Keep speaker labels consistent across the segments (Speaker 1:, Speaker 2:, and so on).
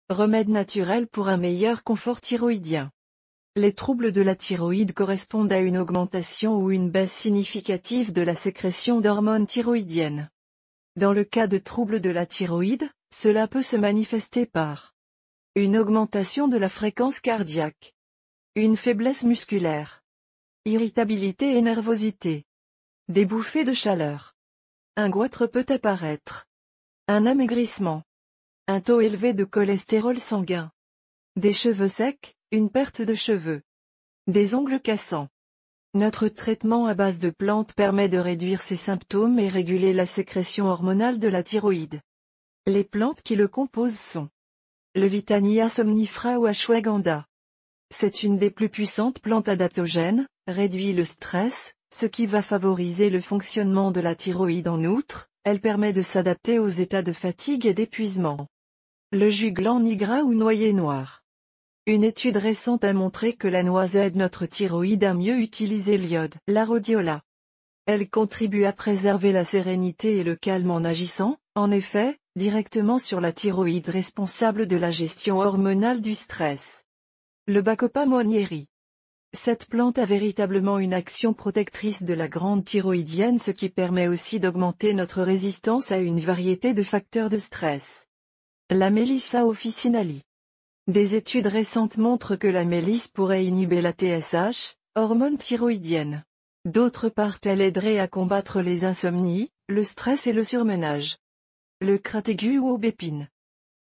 Speaker 1: Remède naturel pour un meilleur confort thyroïdien. Les troubles de la thyroïde correspondent à une augmentation ou une baisse significative de la sécrétion d'hormones thyroïdiennes. Dans le cas de troubles de la thyroïde, cela peut se manifester par une augmentation de la fréquence cardiaque, une faiblesse musculaire, irritabilité et nervosité, des bouffées de chaleur. Un goitre peut apparaître, un amaigrissement, un taux élevé de cholestérol sanguin, des cheveux secs, une perte de cheveux, des ongles cassants. Notre traitement à base de plantes permet de réduire ces symptômes et réguler la sécrétion hormonale de la thyroïde. Les plantes qui le composent sont le Witania somnifera ou ashwagandha. C'est une des plus puissantes plantes adaptogènes, réduit le stress, ce qui va favoriser le fonctionnement de la thyroïde. En outre, elle permet de s'adapter aux états de fatigue et d'épuisement. Le jus gland nigra ou noyer noir. Une étude récente a montré que la noix aide notre thyroïde à mieux utiliser l'iode, la rhodiola. Elle contribue à préserver la sérénité et le calme en agissant, en effet, directement sur la thyroïde responsable de la gestion hormonale du stress. Le Bacopa monnieri. Cette plante a véritablement une action protectrice de la glande thyroïdienne, ce qui permet aussi d'augmenter notre résistance à une variété de facteurs de stress. La Melissa officinale. Des études récentes montrent que la mélisse pourrait inhiber la TSH, hormone thyroïdienne. D'autre part, elle aiderait à combattre les insomnies, le stress et le surmenage. Le crataigu ou aubépine.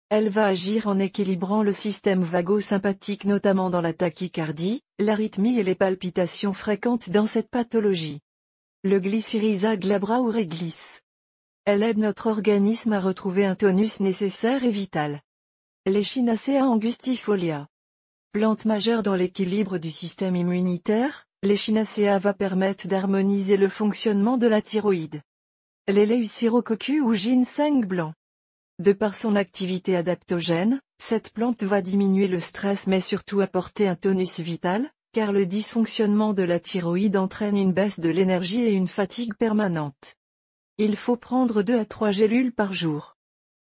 Speaker 1: Elle va agir en équilibrant le système vago-sympathique, notamment dans la tachycardie, l'arythmie et les palpitations fréquentes dans cette pathologie. Le Glycyrrhiza glabra ou réglisse. Elle aide notre organisme à retrouver un tonus nécessaire et vital. L'Echinacea angustifolia. Plante majeure dans l'équilibre du système immunitaire, l'Echinacea va permettre d'harmoniser le fonctionnement de la thyroïde. L'Eleusirococcus ou ginseng blanc. De par son activité adaptogène, cette plante va diminuer le stress mais surtout apporter un tonus vital, car le dysfonctionnement de la thyroïde entraîne une baisse de l'énergie et une fatigue permanente. Il faut prendre 2 à 3 gélules par jour,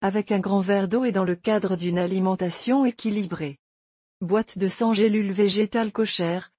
Speaker 1: avec un grand verre d'eau et dans le cadre d'une alimentation équilibrée. Boîte de 100 gélules végétales cochères,